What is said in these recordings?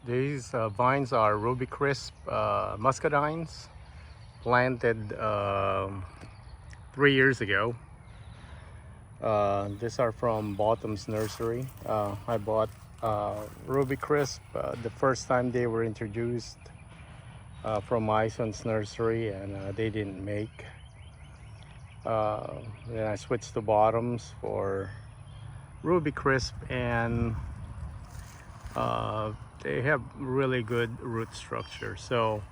These vines are Ruby Crisp Muscadines, planted 3 years ago. These are from Bottom's Nursery. I bought Ruby Crisp the first time they were introduced from my son's nursery, and they didn't make. Then I switched to Bottoms for Ruby Crisp, and they have really good root structure. So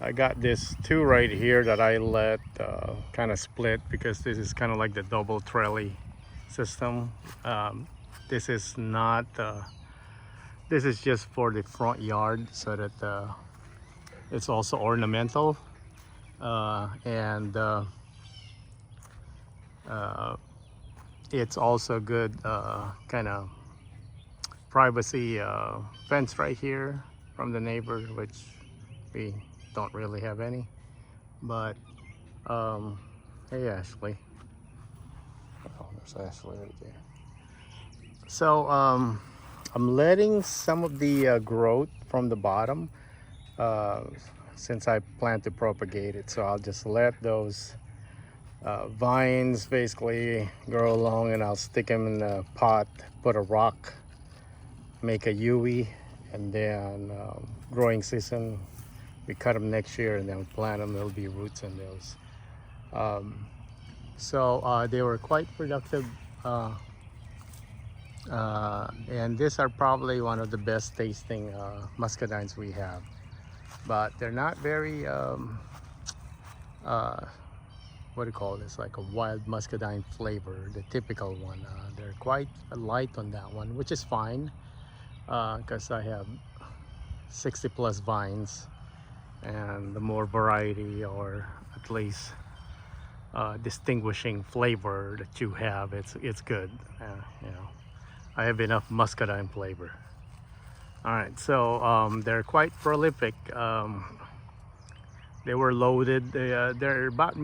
I got this two right here that I let kind of split, because this is kind of like the double trellis system. This is not this is just for the front yard, so that it's also ornamental, and it's also good kind of privacy fence right here from the neighbor, which we don't really have any. But hey Ashley, oh, there's Ashley right there. So I'm letting some of the growth from the bottom, since I plan to propagate it, so I'll just let those vines basically grow along, and I'll stick them in the pot, put a rock, make a UE, and then growing season we cut them next year, and then plant them. There'll be roots in those. So they were quite productive, and these are probably one of the best tasting muscadines we have, but they're not very what do you call this, like a wild muscadine flavor, the typical one. They're quite light on that one, which is fine, because I have 60 plus vines, and the more variety, or at least distinguishing flavor that you have, it's good. You know, I have enough muscadine flavor. All right, so they're quite prolific. They were loaded. They're about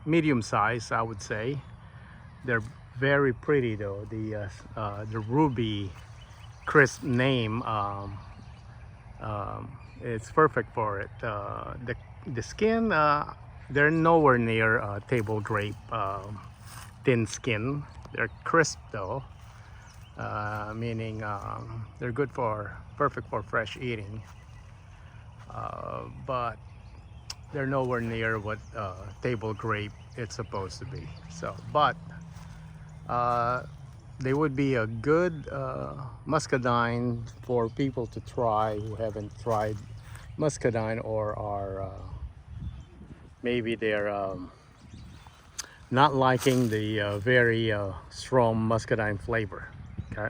medium size, I would say. They're very pretty though. The Ruby Crisp name, it's perfect for it. The skin, they're nowhere near table grape thin skin. They're crisp though, meaning they're good for, perfect for fresh eating. But they're nowhere near what table grape it's supposed to be. So, but they would be a good muscadine for people to try who haven't tried muscadine, or are maybe they're not liking the very strong muscadine flavor. Okay,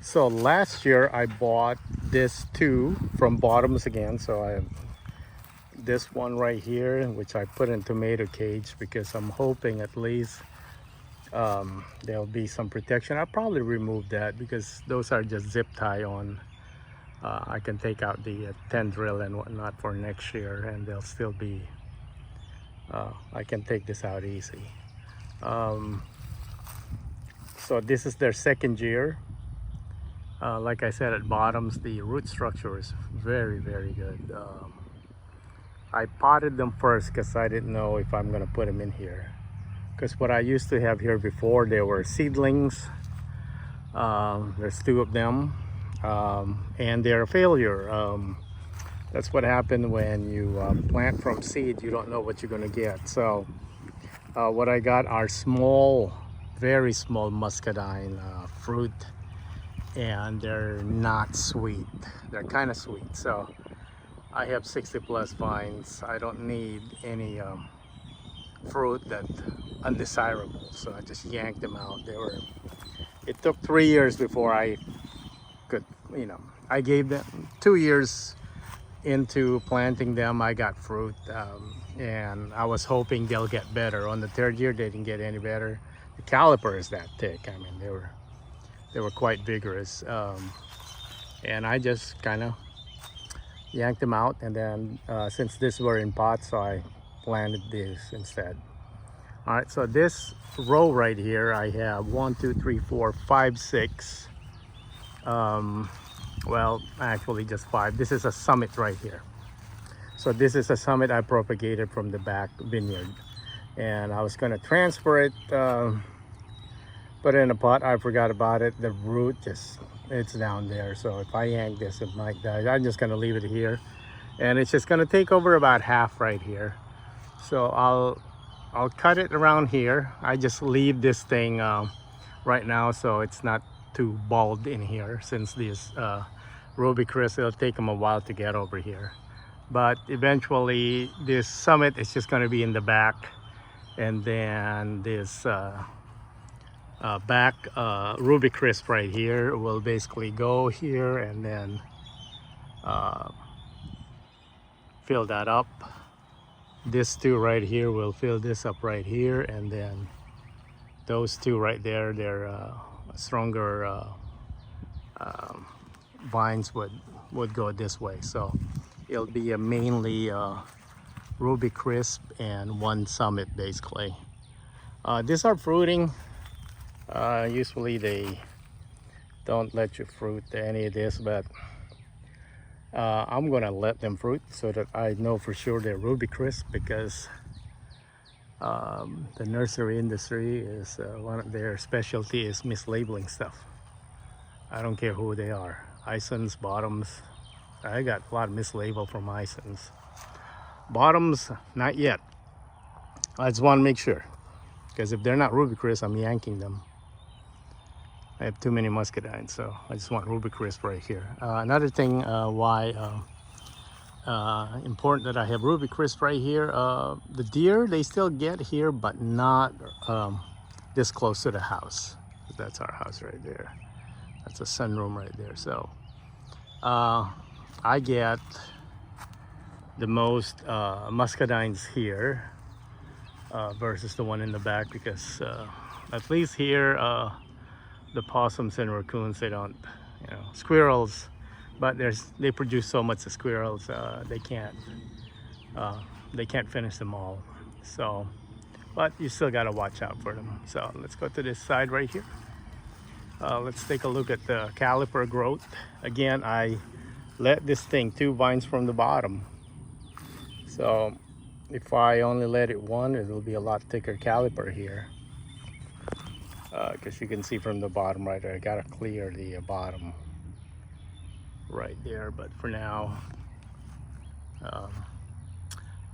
so last year I bought this two from Bottoms again. So I have this one right here, which I put in tomato cage, because I'm hoping at least there'll be some protection. I'll probably remove that, because those are just zip tie on. I can take out the tendril and whatnot for next year, and they'll still be, I can take this out easy. So this is their second year. Like I said, at Bottoms, the root structure is very, very good. I potted them first because I didn't know if I'm going to put them in here. Because what I used to have here before, they were seedlings. There's two of them, and they're a failure. That's what happened when you plant from seed. You don't know what you're going to get. So what I got are small, very small muscadine fruit, and they're not sweet. They're kind of sweet. So I have 60 plus vines. I don't need any fruit that undesirable, so I just yanked them out. It took 3 years before I could, you know, I gave them 2 years into planting them. I got fruit, and I was hoping they'll get better. On the third year, they didn't get any better. The caliper is that thick. I mean, they were quite vigorous, and I just kind of yanked them out. And then since these were in pots, so I planted this instead. All right, so this row right here, I have 1, 2, 3, 4, 5, 6 Well, actually just 5. This is a summit right here. So this is a summit I propagated from the back vineyard, and I was going to transfer it, put it in a pot. I forgot about it. The root it's down there, so if I yank this it might die. I'm just going to leave it here, and it's just going to take over about half right here. So I'll cut it around here. I just leave this thing right now so it's not too bald in here, since these Ruby Chris, it'll take them a while to get over here. But eventually this summit is just going to be in the back, and then this back Ruby Crisp right here will basically go here, and then fill that up. This two right here will fill this up right here, and then those two right there, they're stronger vines would go this way. So it'll be a mainly Ruby Crisp and one summit basically. These are fruiting. Usually they don't let you fruit any of this, but I'm gonna let them fruit so that I know for sure they're Ruby Crisp, because the nursery industry is one of their specialty is mislabeling stuff. I don't care who they are. Isons, bottoms. I got a lot of mislabel from Isons. Bottoms, not yet. I just want to make sure, because if they're not Ruby Crisp, I'm yanking them. I have too many Muscadines, so I just want Ruby Crisp right here. Another thing why important that I have Ruby Crisp right here, the deer, they still get here, but not this close to the house. That's our house right there. That's a sunroom right there. So I get the most Muscadines here versus the one in the back, because at least here the possums and raccoons, they don't, squirrels, but they produce so much of squirrels, they can't finish them all. So, but you still got to watch out for them. So let's go to this side right here. Let's take a look at the caliper growth. Again, I let this thing 2 vines from the bottom. So if I only let it 1, it'll be a lot thicker caliper here. Because you can see from the bottom right there, I gotta clear the bottom right there. But for now,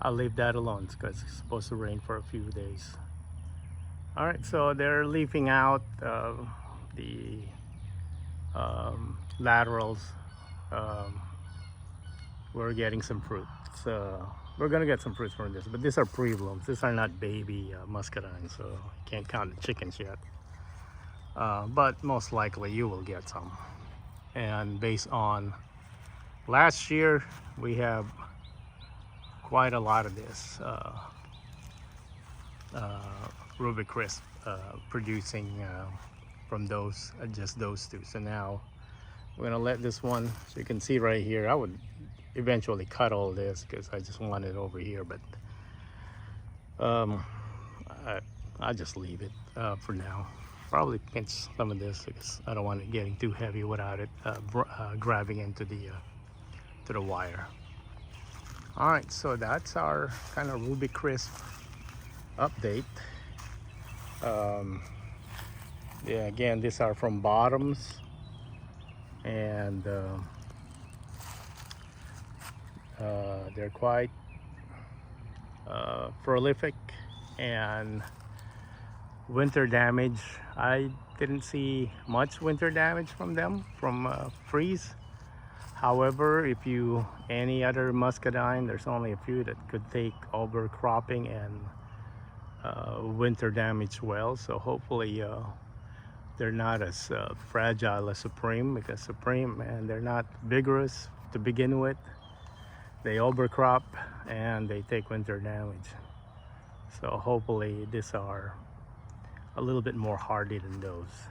I'll leave that alone because it's supposed to rain for a few days. All right, so they're leafing out the laterals. We're getting some fruit. So we're gonna get some fruits from this, but these are pre-blooms. These are not baby muscadines, so can't count the chickens yet. But most likely you will get some. And based on last year, we have quite a lot of this Ruby Crisp producing from those, just those 2. So now we're gonna let this one, so you can see right here, I would eventually cut all this because I just want it over here, but I just leave it for now. Probably pinch some of this because I don't want it getting too heavy without it grabbing into the wire. All right, so that's our kind of Ruby Crisp update. Yeah, again, these are from bottoms, and they're quite prolific. And winter damage, I didn't see much winter damage from them, from freeze. However, if any other muscadine, there's only a few that could take overcropping and winter damage well. So hopefully they're not as fragile as Supreme, because Supreme, man, they're not vigorous to begin with. They overcrop and they take winter damage. So hopefully these are a little bit more hardy than those.